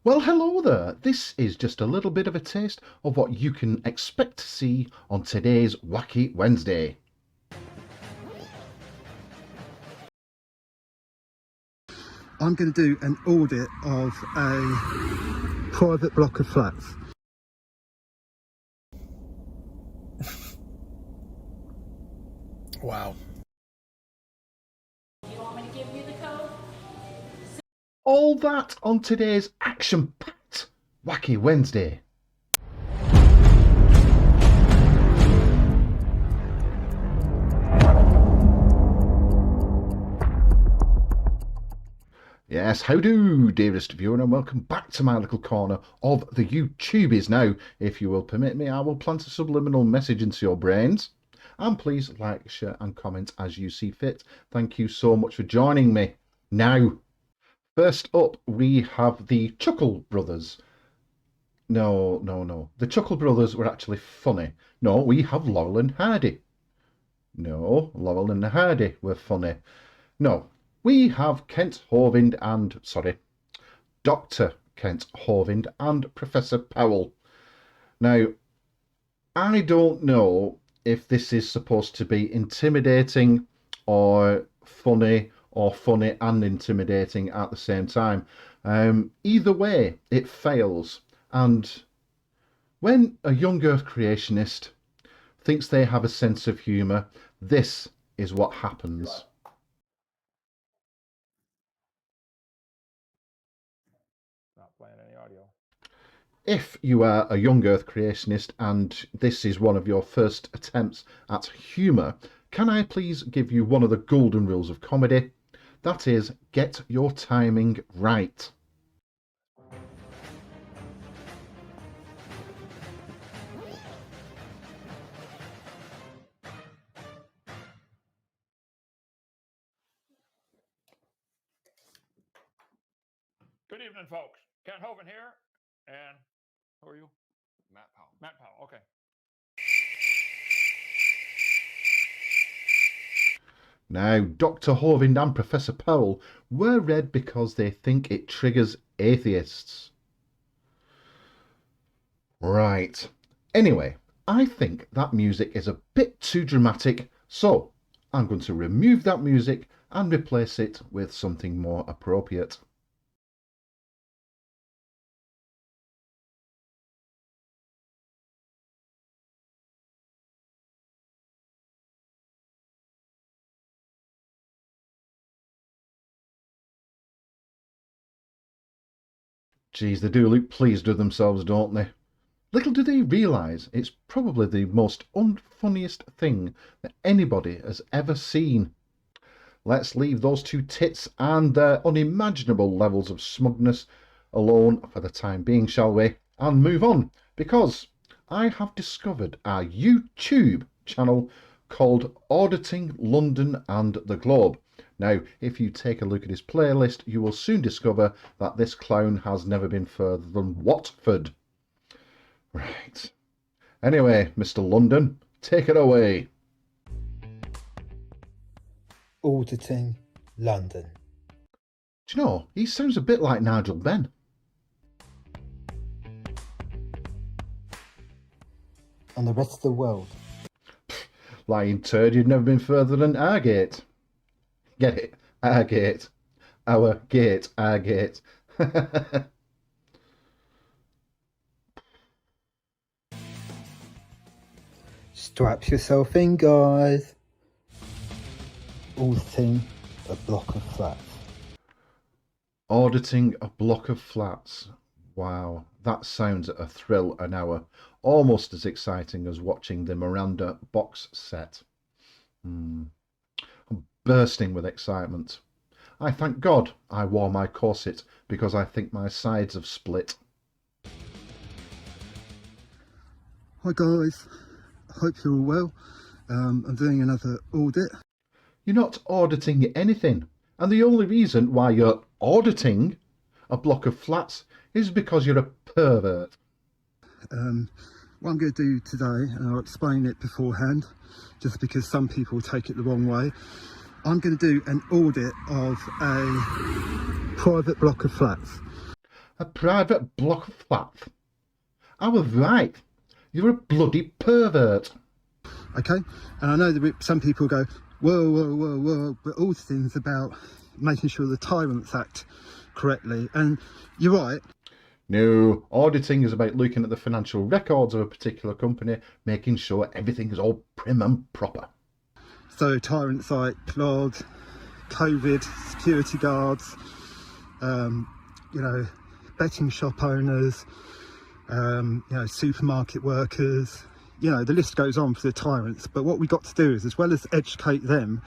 Well, hello there. This is just a little bit of a taste of what you can expect to see on today's Wacky Wednesday. I'm going to do an audit of a private block of flats. Wow. You want me to give you the code? All that on today's action-packed Wacky Wednesday. Yes, how do, dearest viewer, and welcome back to my little corner of the YouTubies. Now, if you will permit me, I will plant a subliminal message into your brains. And please like, share and comment as you see fit. Thank you so much for joining me. Now, first up, we have the Chuckle Brothers. No. The Chuckle Brothers were actually funny. No, we have Laurel and Hardy. No, Laurel and Hardy were funny. No. We have Dr. Kent Hovind and Professor Powell. Now, I don't know if this is supposed to be intimidating or funny and intimidating at the same time. Either way, it fails. And when a young earth creationist thinks they have a sense of humour, this is what happens. Playing any audio. If you are a young earth creationist and this is one of your first attempts at humour, can I please give you one of the golden rules of comedy? That is, get your timing right. Good evening, folks. Kent Hovind here, and who are you? Matt Powell. Matt Powell. Okay. Now, Dr. Hovind and Professor Powell were read because they think it triggers atheists. Right. Anyway, I think that music is a bit too dramatic, so I'm going to remove that music and replace it with something more appropriate. Geez, they do look pleased with themselves, don't they? Little do they realise it's probably the most unfunniest thing that anybody has ever seen. Let's leave those two tits and their unimaginable levels of smugness alone for the time being, shall we? And move on, because I have discovered a YouTube channel called Auditing London and the Globe. Now, if you take a look at his playlist, you will soon discover that this clown has never been further than Watford. Right. Anyway, Mr. London, take it away. Auditing London. Do you know, he sounds a bit like Nigel Benn. And the rest of the world. Lying turd, you've never been further than our gate. Get it? Our gate. Our gate. Our gate. Strap yourself in, guys. Auditing a block of flats. Auditing a block of flats. Wow, that sounds a thrill an hour. Almost as exciting as watching the Miranda box set. I'm bursting with excitement. I thank God I wore my corset because I think my sides have split. Hi guys, hope you're all well. I'm doing another audit. You're not auditing anything, and the only reason why you're auditing a block of flats is because you're a pervert. What I'm going to do today, and I'll explain it beforehand, just because some people take it the wrong way. I'm going to do an audit of a private block of flats. a private block of flats. I was right. You're a bloody pervert. Okay, and I know that some people go, whoa, whoa, whoa, whoa, but auditing's about making sure the tyrants act correctly, and you're right. No, auditing is about looking at the financial records of a particular company, making sure everything is all prim and proper. So tyrants like Claude, COVID, security guards, betting shop owners, supermarket workers, the list goes on for the tyrants. But what we got to do is, as well as educate them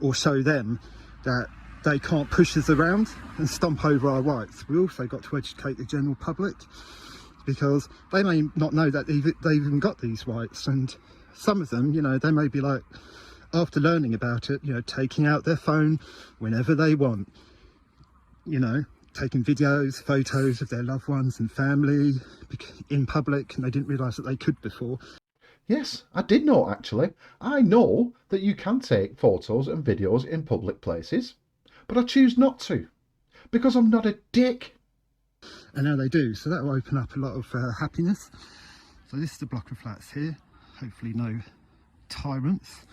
or show them that they can't push us around and stomp over our rights, we also got to educate the general public, because they may not know that they've even got these rights. And some of them, they may be like, after learning about it, taking out their phone whenever they want, taking videos, photos of their loved ones and family in public, and they didn't realise that they could before. Yes, I did know actually. I know that you can take photos and videos in public places, but I choose not to, because I'm not a dick. And now they do, so that will open up a lot of happiness. So this is the block of flats here, hopefully no tyrants.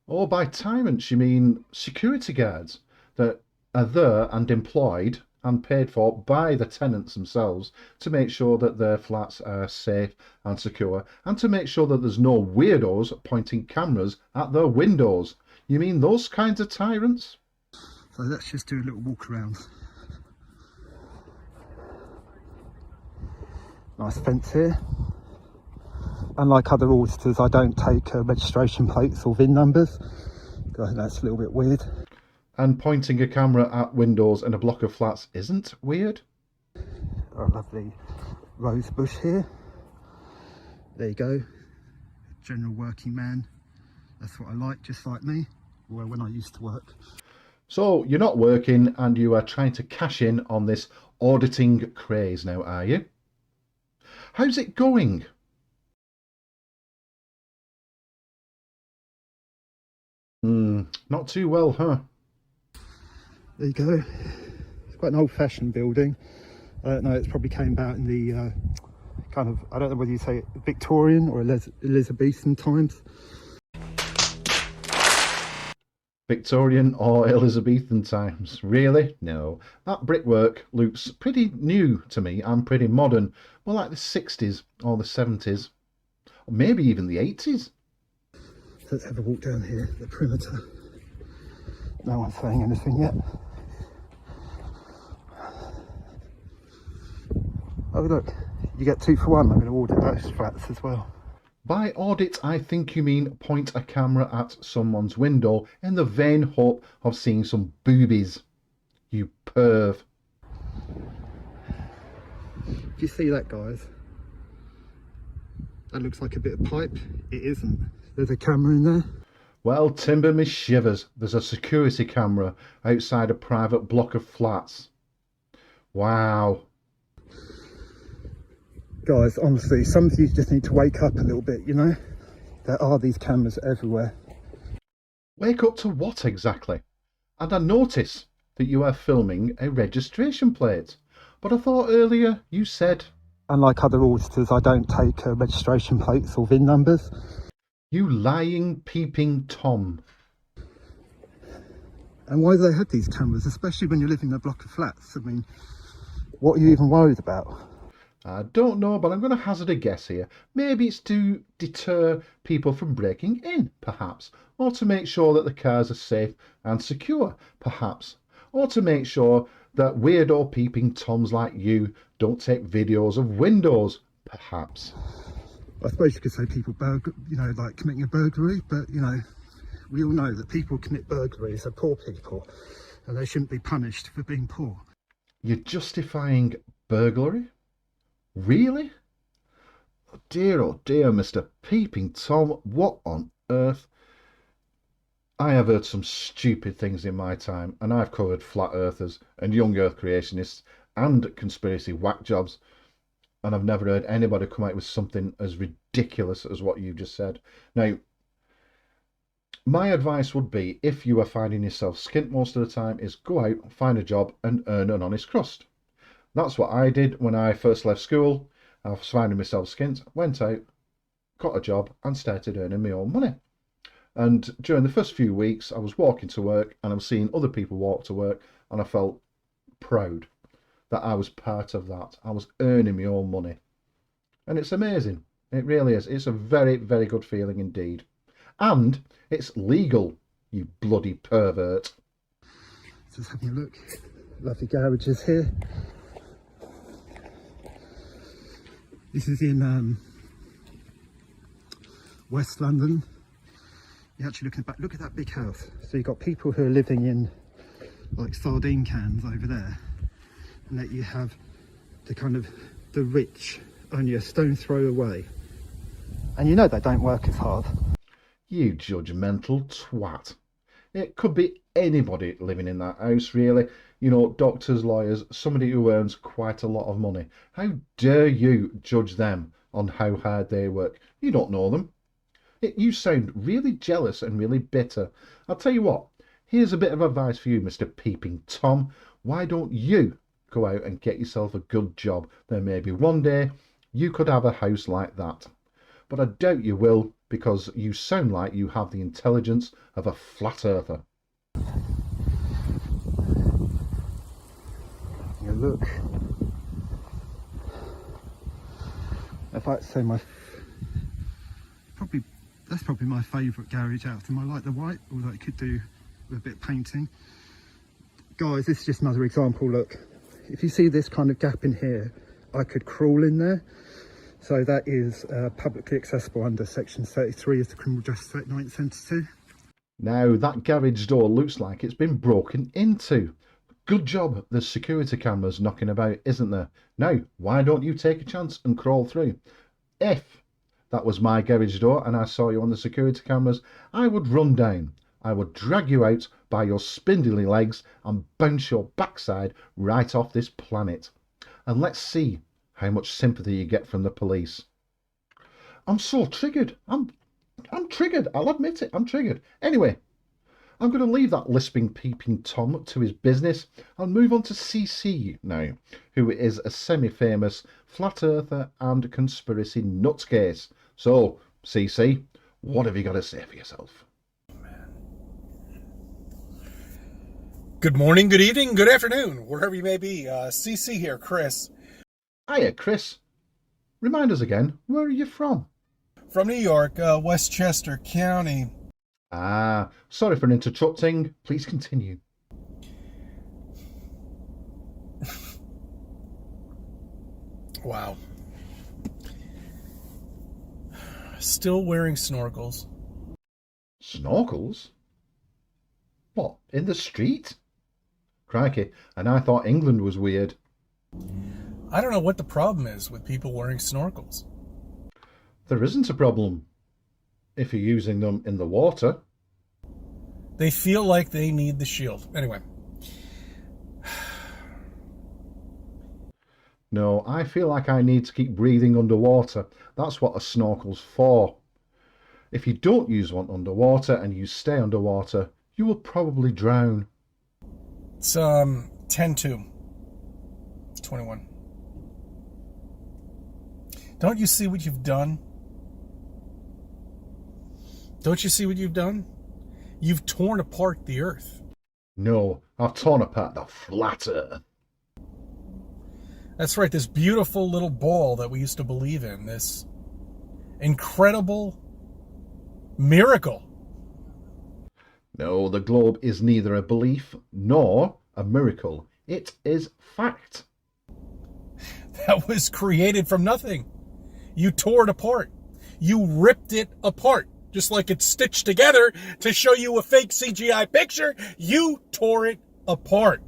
Or by tyrants you mean security guards that are there and employed and paid for by the tenants themselves to make sure that their flats are safe and secure, and to make sure that there's no weirdos pointing cameras at their windows. You mean those kinds of tyrants? So let's just do a little walk around. Nice fence here. Unlike other auditors, I don't take registration plates or VIN numbers. I think that's a little bit weird. And pointing a camera at windows in a block of flats isn't weird? A lovely rose bush here. There you go. General working man. That's what I like, just like me. Well, when I used to work. So you're not working and you are trying to cash in on this auditing craze now, are you? How's it going? Not too well, huh? There you go. It's quite an old-fashioned building. I don't know, it's probably came about in the I don't know whether you say Victorian or Elizabethan times. Victorian or Elizabethan times? Really? No. That brickwork looks pretty new to me and pretty modern. More like the 60s or the 70s. Or maybe even the 80s. Let's have a walk down here, the perimeter. No one's saying anything yet. Oh look, you get 2 for 1. I'm going to audit those flats as well. By audit, I think you mean point a camera at someone's window in the vain hope of seeing some boobies. You perv. Do you see that, guys? That looks like a bit of pipe. It isn't. There's a camera in there. Well, timber me shivers. There's a security camera outside a private block of flats. Wow. Guys, honestly, some of you just need to wake up a little bit, There are these cameras everywhere. Wake up to what exactly? And I notice that you are filming a registration plate. But I thought earlier you said... Unlike other auditors, I don't take registration plates or VIN numbers. You lying, peeping Tom. And why do they have these cameras, especially when you live in a block of flats? I mean, what are you even worried about? I don't know, but I'm going to hazard a guess here. Maybe it's to deter people from breaking in, perhaps. Or to make sure that the cars are safe and secure, perhaps. Or to make sure that weirdo peeping Toms like you don't take videos of windows, perhaps. I suppose you could say people like committing a burglary, but we all know that people commit burglaries are poor people, and they shouldn't be punished for being poor. You're justifying burglary? Really? Oh dear, Mr. Peeping Tom, what on earth? I have heard some stupid things in my time, and I've covered flat earthers and young earth creationists and conspiracy whack jobs, and I've never heard anybody come out with something as ridiculous as what you just said. Now, my advice would be, if you are finding yourself skint most of the time, is go out, find a job and earn an honest crust. That's what I did when I first left school. I was finding myself skint, went out, got a job and started earning my own money. And during the first few weeks, I was walking to work and I was seeing other people walk to work, and I felt proud that I was part of that. I was earning my own money. And it's amazing. It really is. It's a very, very good feeling indeed. And it's legal, you bloody pervert. Just having a look. Lovely garages here. This is in West London. You're actually looking back. Look at that big house. So you've got people who are living in like sardine cans over there, and that you have the kind of the rich only a stone's throw away. And you know they don't work as hard. You judgmental twat. It could be anybody living in that house, really. You know, doctors, lawyers, somebody who earns quite a lot of money. How dare you judge them on how hard they work? You don't know them. You sound really jealous and really bitter. I'll tell you what, here's a bit of advice for you, Mr. Peeping Tom. Why don't you go out and get yourself a good job? Then maybe one day you could have a house like that. But I doubt you will, because you sound like you have the intelligence of a flat earther. You look. If I say that's probably my favourite garage out of them. I like the white, although it could do with a bit of painting. Guys, this is just another example. Look, if you see this kind of gap in here, I could crawl in there. So that is publicly accessible under section 33 of the Criminal Justice Act 1972. Now, that garage door looks like it's been broken into. Good job, there's security cameras knocking about, isn't there? Now, why don't you take a chance and crawl through? If that was my garage door and I saw you on the security cameras, I would run down. I would drag you out by your spindly legs and bounce your backside right off this planet. And let's see how much sympathy you get from the police. I'm so triggered. I'm triggered. I'll admit it. I'm triggered. Anyway, I'm going to leave that lisping Peeping Tom to his business and move on to CC now, who is a semi-famous flat earther and conspiracy nutcase. So, CC, what have you got to say for yourself? Good morning, good evening, good afternoon, wherever you may be. CC here, Chris. Hiya, Chris. Remind us again, where are you from? From New York, Westchester County. Ah, sorry for interrupting. Please continue. Wow. Still wearing snorkels. Snorkels? What, in the street? Crikey, and I thought England was weird. I don't know what the problem is with people wearing snorkels. There isn't a problem if you're using them in the water. They feel like they need the shield. Anyway. No, I feel like I need to keep breathing underwater. That's what a snorkel's for. If you don't use one underwater and you stay underwater, you will probably drown. It's 10-2. 21. Don't you see what you've done? Don't you see what you've done? You've torn apart the earth. No, I've torn apart the flat earth. That's right, this beautiful little ball that we used to believe in, this incredible miracle. No, the globe is neither a belief nor a miracle. It is fact. That was created from nothing. You tore it apart. You ripped it apart. Just like it's stitched together to show you a fake CGI picture, you tore it apart.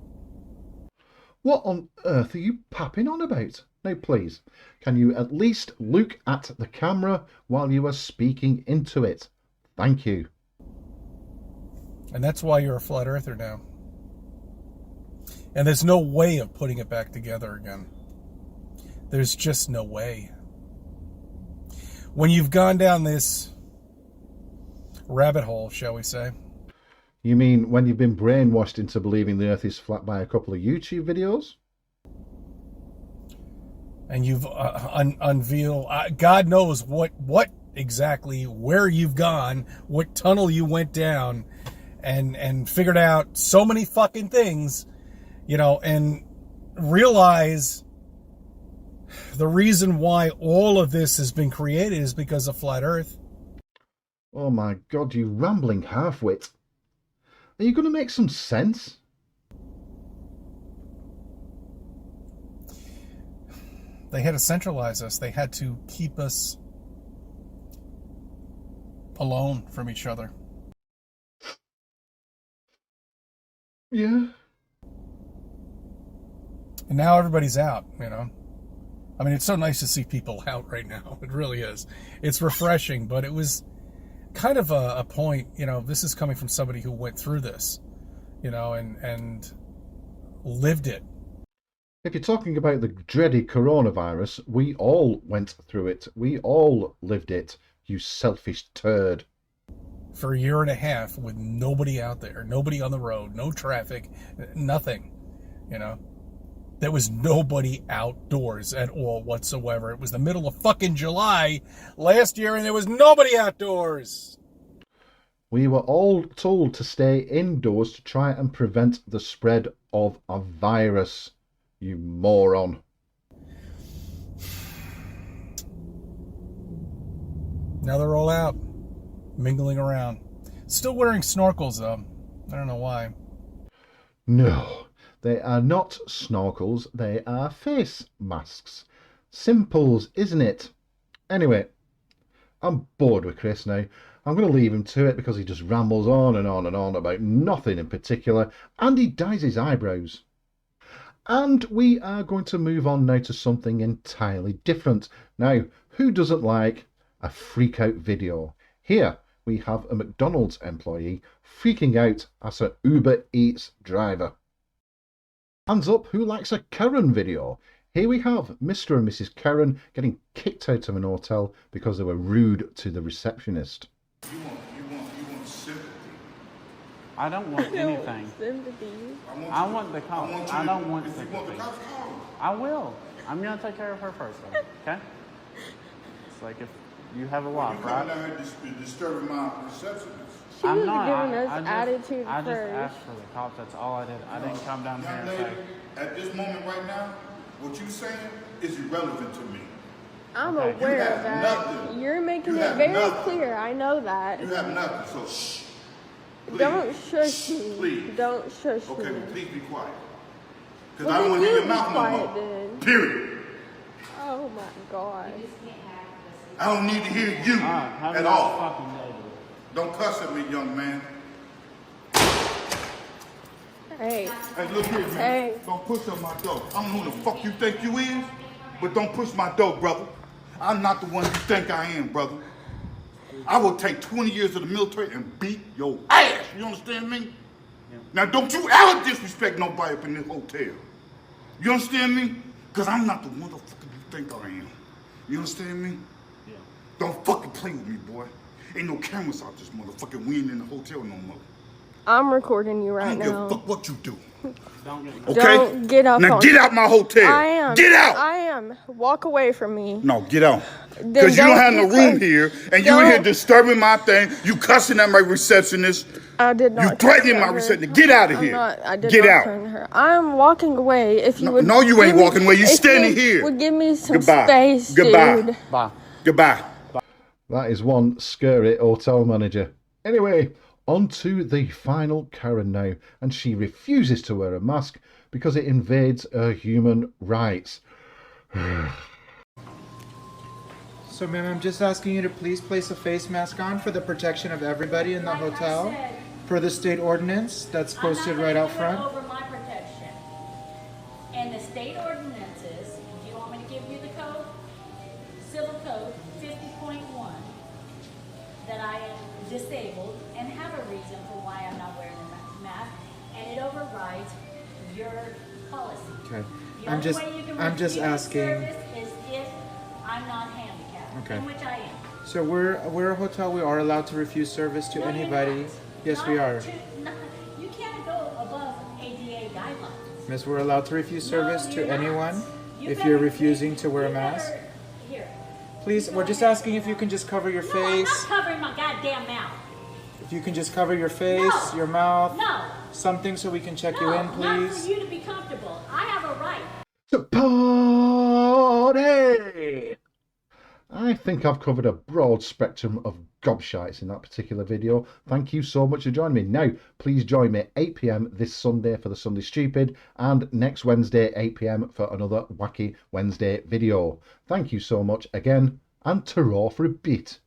What on earth are you papping on about? Now please, can you at least look at the camera while you are speaking into it? Thank you. And that's why you're a flat earther now. And there's no way of putting it back together again. There's just no way. When you've gone down this rabbit hole, shall we say. You mean when you've been brainwashed into believing the earth is flat by a couple of YouTube videos? and you've unveiled, God knows what exactly, where you've gone, what tunnel you went down, and figured out so many fucking things, you know, and realize the reason why all of this has been created is because of flat Earth. Oh my God, you rambling half-wit. Are you going to make some sense? They had to centralize us. They had to keep us alone from each other. Yeah. And now everybody's out, you know. I mean, it's so nice to see people out right now. It really is. It's refreshing, but it was kind of a point, you know, this is coming from somebody who went through this, you know, and lived it. If you're talking about the dreaded coronavirus, we all went through it. We all lived it, you selfish turd. For a year and a half with nobody out there, nobody on the road, no traffic, nothing, you know. There was nobody outdoors at all whatsoever. It was the middle of fucking July last year and there was nobody outdoors. We were all told to stay indoors to try and prevent the spread of a virus. You moron. Now they're all out, mingling around. Still wearing snorkels, though. I don't know why. No, they are not snorkels. They are face masks. Simples, isn't it? Anyway, I'm bored with Chris now. I'm going to leave him to it because he just rambles on and on and on about nothing in particular, and he dyes his eyebrows. And we are going to move on now to something entirely different. Now, who doesn't like a freak-out video? Here we have a McDonald's employee freaking out as an Uber Eats driver. Hands up, who likes a Karen video? Here we have Mr. and Mrs. Karen getting kicked out of an hotel because they were rude to the receptionist. You want sympathy. I don't want anything. Sympathy. I want the call. I don't want If you want the sympathy. cops, call them. I will. I'm gonna take care of her first, though, okay? It's like if you have a wife, You coming right? down here disturbing my receptionist. She was not. giving us I just, attitude I just first. asked for the cops. That's all I did. I didn't come down here Young and lady, say, at this moment right now, what you saying is irrelevant to me. I'm Okay. aware You of have that. nothing. You're making You it have very nothing. clear. I know that. You have nothing, so shh. Please. Don't shush me. Please. Don't shush Okay, me. well, please be quiet. Because Well, I don't want to then hear you your be mouth no quiet more. then. Period. Oh my god. I don't need to hear you have a at nice all. fucking day, dude. Don't cuss at me, young man. Hey. Hey, look here, man. Hey. Don't push on my door. I don't know who the fuck you think you is, but don't push my door, brother. I'm not the one you think I am, brother. I will take 20 years of the military and beat your ass. You understand me? Yeah. Now, don't you ever disrespect nobody up in this hotel. You understand me? Because I'm not the motherfucker you think I am. You understand me? Yeah. Don't fucking play with me, boy. Ain't no cameras out this motherfucker. We ain't in the hotel no more. I'm recording you I right don't give a now. fuck what you do. Don't get me. Okay? Don't get up Now on get out my hotel. I am. Get out. I am. Walk away from me. No, get out. Then Because you don't have no get room close. here, and you in here Don't- disturbing my thing. You cussing at my receptionist. I did not. You threatening touch my her. receptionist. Get out of I'm here. not- I did Get not out. turn her. I'm walking away. If you No, would. no, you ain't give me- walking away. You if standing you here. Would give me some Goodbye. space, Goodbye. dude. Bye. Goodbye. That is one scary hotel manager. Anyway, on to the final Karen now, and she refuses to wear a mask because it invades her human rights. So, ma'am, I'm just asking you to please place a face mask on for the protection of everybody in the hotel, per the state ordinance that's posted right out front. I'm not gonna give over my protection. And the state ordinances, do you want me to give you the code? Civil Code 50.1, that I am disabled and have a reason for why I'm not wearing a mask, and it overrides your policy. Okay. The I'm only just way you can I'm just refuse asking. service is if I'm not handicapped, Okay. in which I am. So we're a hotel. We are allowed to refuse service to No, you're anybody. not. Yes, Not we are. you can't go above ADA guidelines. Miss, we're allowed to refuse No, service to you're not. anyone. if you're refusing to wear a mask. Here. Please, we're just asking if you can just cover your No, I'm not face. covering my goddamn mouth. If you can just cover your face, No. your mouth, No. something so we can check No, you in, not please. for you to be comfortable. I have a right. Party! I think I've covered a broad spectrum of gobshites in that particular video. Thank you so much for joining me. Now, please join me 8 PM this Sunday for the Sunday Stupid, and next Wednesday 8 PM for another Wacky Wednesday video. Thank you so much again, and ta-ra for a bit.